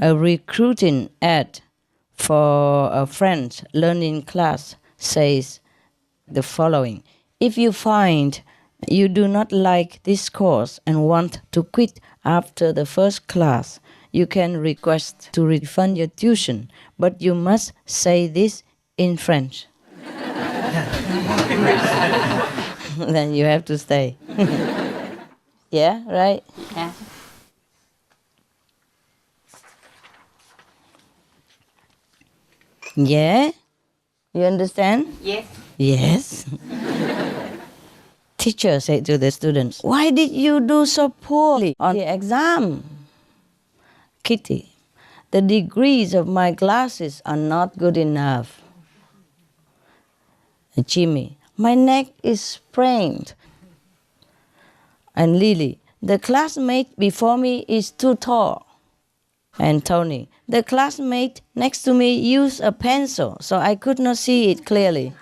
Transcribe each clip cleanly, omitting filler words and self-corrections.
A recruiting ad for a French learning class says the following: if you find you do not like this course and want to quit after the first class, you can request to refund your tuition, but you must say this in French. Then you have to stay. Yeah, right? Yeah. Yeah? You understand? Yes. Yes. Teacher said to the students, why did you do so poorly on the exam? Kitty, the degrees of my classes are not good enough. Jimmy, my neck is sprained. And Lily, the classmate before me is too tall. And Tony, the classmate next to me used a pencil, so I could not see it clearly.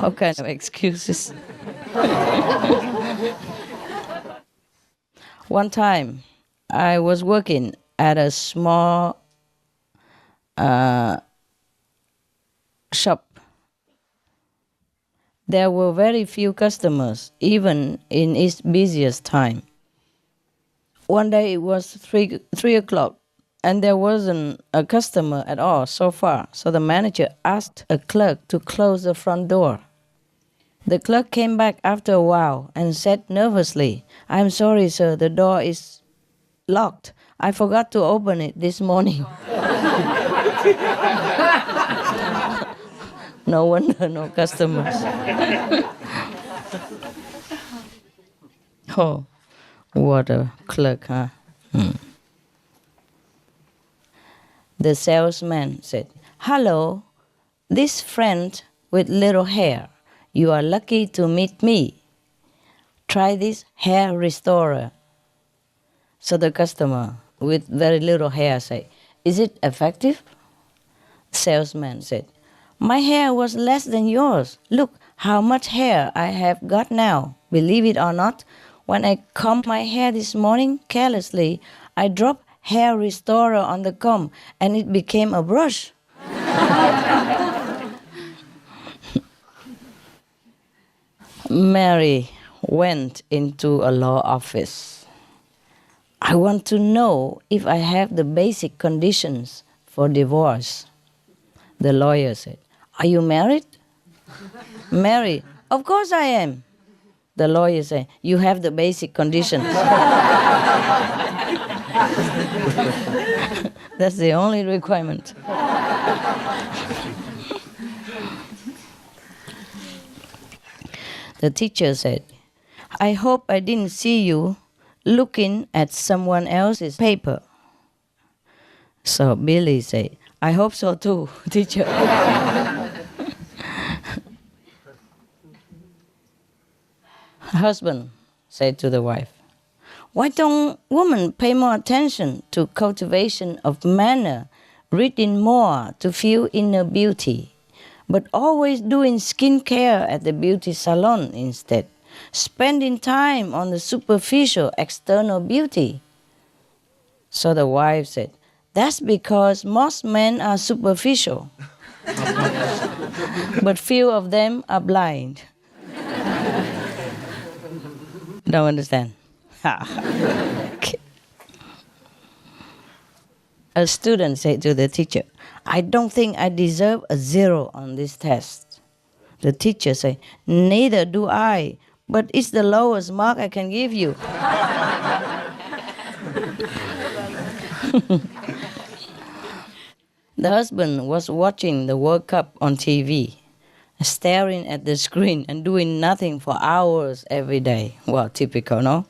All kinds of excuses. One time, I was working at a small shop. There were very few customers, even in its busiest time. One day it was 3 o'clock, and there wasn't a customer at all so far, so the manager asked a clerk to close the front door. The clerk came back after a while and said nervously, I'm sorry, sir, the door is locked. I forgot to open it this morning. No wonder, no customers. Oh, what a clerk, huh? The salesman said, hello, this friend with little hair. You are lucky to meet me. Try this hair restorer. So the customer with very little hair said, is it effective? Salesman said, my hair was less than yours. Look how much hair I have got now. Believe it or not, when I combed my hair this morning carelessly, I dropped hair restorer on the comb and it became a brush. Mary went into a law office. I want to know if I have the basic conditions for divorce. The lawyer said, are you married? Mary, of course I am. The lawyer said, you have the basic conditions. That's the only requirement. The teacher said, I hope I didn't see you looking at someone else's paper. So Billy said, I hope so too, teacher. Husband said to the wife, why don't women pay more attention to cultivation of manner, reading more to feel inner beauty, but always doing skincare at the beauty salon instead, spending time on the superficial external beauty? So the wife said, that's because most men are superficial, but few of them are blind. Don't understand? Okay. A student said to the teacher, I don't think I deserve a 0 on this test. The teacher said, neither do I, but it's the lowest mark I can give you. The husband was watching the World Cup on TV, staring at the screen and doing nothing for hours every day. Well, typical, no?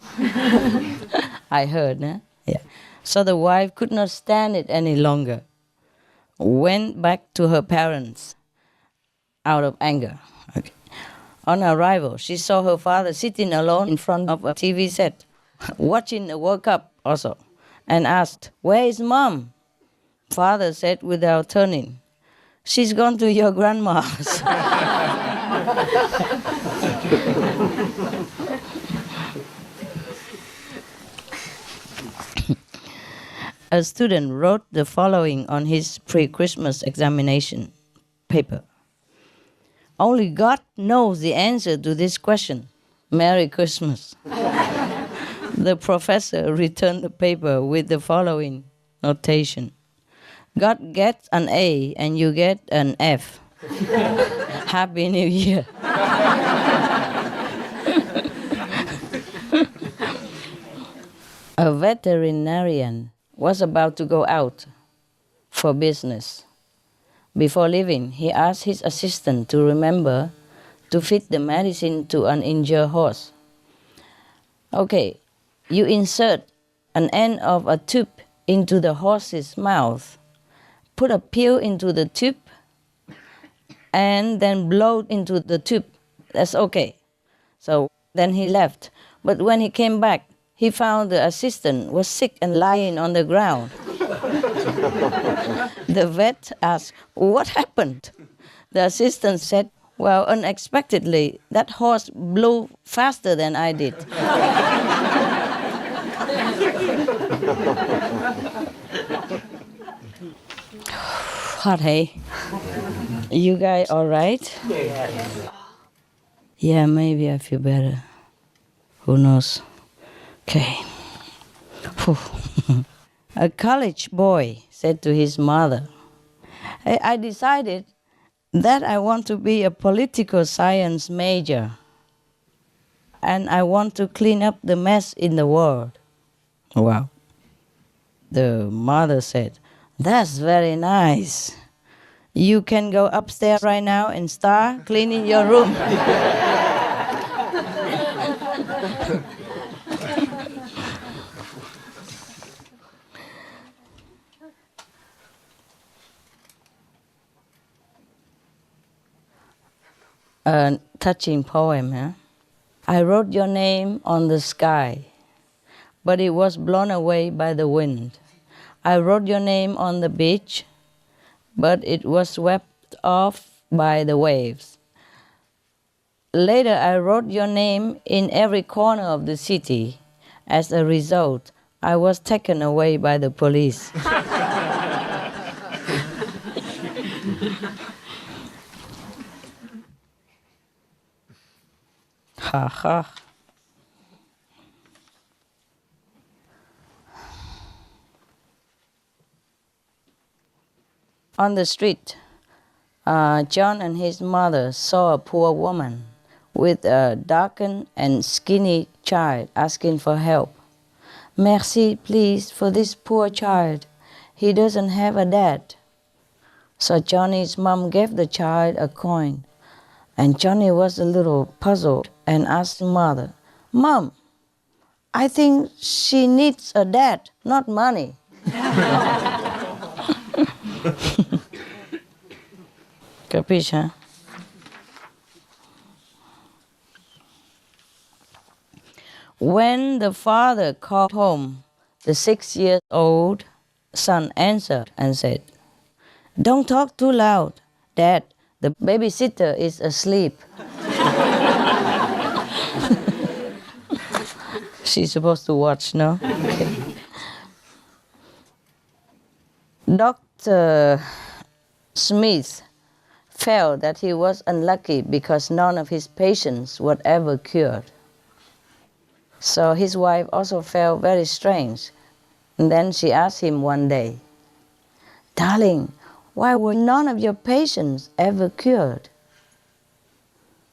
I heard, huh? Yeah. So the wife could not stand it any longer, went back to her parents out of anger. Okay. On arrival, she saw her father sitting alone in front of a TV set, watching the World Cup also, and asked, where is Mom? Father said without turning, she's gone to your grandma's. A student wrote the following on his pre-Christmas examination paper. Only God knows the answer to this question. Merry Christmas. The professor returned the paper with the following notation. God gets an A and you get an F. Happy New Year. A veterinarian was about to go out for business. Before leaving, he asked his assistant to remember to feed the medicine to an injured horse. Okay, you insert an end of a tube into the horse's mouth, put a pill into the tube, and then blow into the tube. That's okay. So then he left. But when he came back, he found the assistant was sick and lying on the ground. The vet asked, "What happened?" The assistant said, "Well, unexpectedly, that horse blew faster than I did." Hot, hey? You guys all right? Yeah, maybe I feel better. Who knows? Okay. A college boy said to his mother, "Hey, I decided that I want to be a political science major and I want to clean up the mess in the world." Wow. The mother said, "That's very nice. You can go upstairs right now and start cleaning your room." A touching poem, huh? I wrote your name on the sky, but it was blown away by the wind. I wrote your name on the beach, but it was swept off by the waves. Later, I wrote your name in every corner of the city. As a result, I was taken away by the police. Ha ha. On the street, John and his mother saw a poor woman with a darkened and skinny child asking for help. "Merci, please, for this poor child. He doesn't have a dad." So Johnny's mom gave the child a coin, and Johnny was a little puzzled and asked the mother, "Mom, I think she needs a dad, not money." Capisce, huh? When the father called home, the 6-year-old son answered and said, "Don't talk too loud, Dad. The babysitter is asleep." She's supposed to watch, no? Okay. Dr. Smith felt that he was unlucky because none of his patients were ever cured. So his wife also felt very strange. And then she asked him one day, "Darling, why were none of your patients ever cured?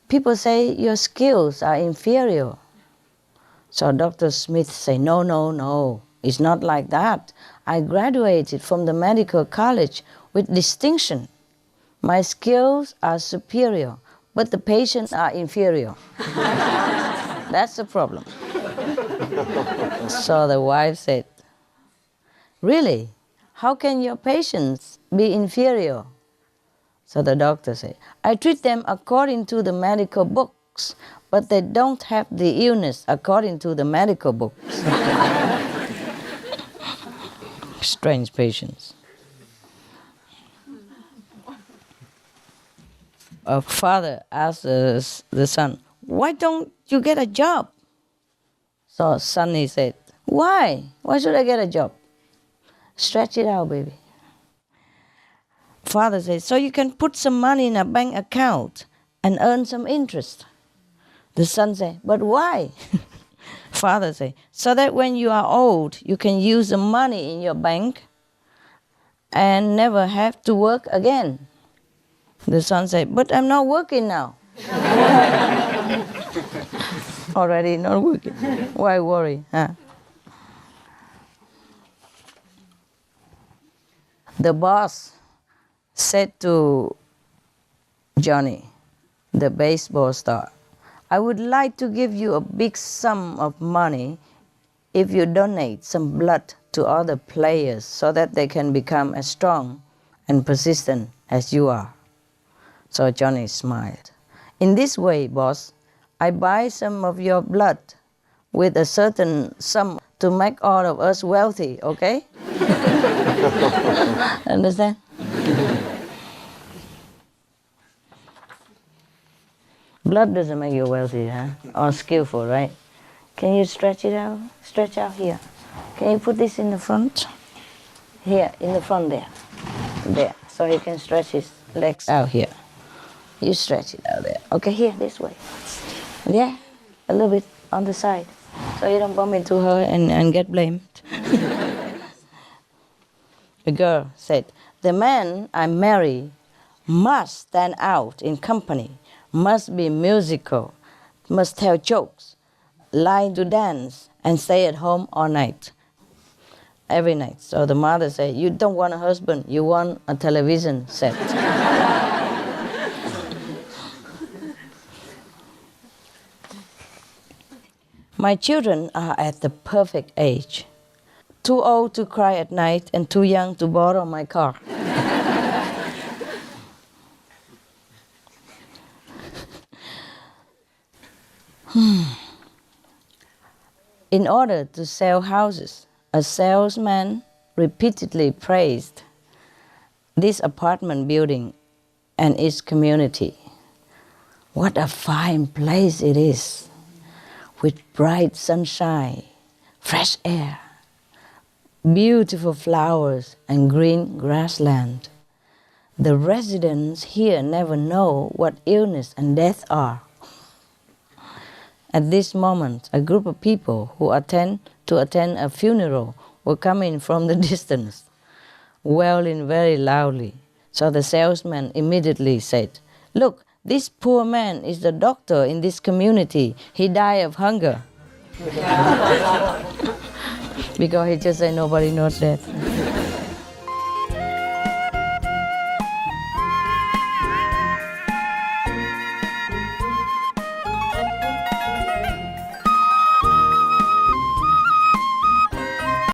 People say your skills are inferior." So Dr. Smith said, No, it's not like that. I graduated from the medical college with distinction. My skills are superior, but the patients are inferior. That's the problem. So the wife said, "Really? How can your patients be inferior?" So the doctor said, "I treat them according to the medical books, but they don't have the illness according to the medical books." Strange patients. A father asked the son, "Why don't you get a job?" So Sonny said, "Why? Why should I get a job?" Stretch it out, baby. Father says, so you can put some money in a bank account and earn some interest. The son says, but why? Father says, so that when you are old, you can use the money in your bank and never have to work again. The son says, but I'm not working now. Already not working. Why worry? Huh? The boss said to Johnny, the baseball star, I would like to give you a big sum of money if you donate some blood to other players so that they can become as strong and persistent as you are. So Johnny smiled. In this way, boss, I buy some of your blood with a certain sum to make all of us wealthy, okay? Understand? Blood doesn't make you wealthy, huh? Or skillful, right? Can you stretch it out? Stretch out here. Can you put this in the front? Here, in the front there. There. So he can stretch his legs out here. You stretch it out there. Okay, here, this way. Yeah, a little bit on the side. So you don't bump into her and get blamed. The girl said, the man I marry must stand out in company, must be musical, must tell jokes, like to dance, and stay at home all night, every night. So the mother said, you don't want a husband, you want a television set. My children are at the perfect age. Too old to cry at night and too young to borrow my car. In order to sell houses, a salesman repeatedly praised this apartment building and its community. What a fine place it is, with bright sunshine, fresh air, beautiful flowers and green grassland. The residents here never know what illness and death are. At this moment, a group of people who attend a funeral were coming from the distance, wailing very loudly. So the salesman immediately said, look, this poor man is the doctor in this community. He died of hunger. Because he just said nobody knows death.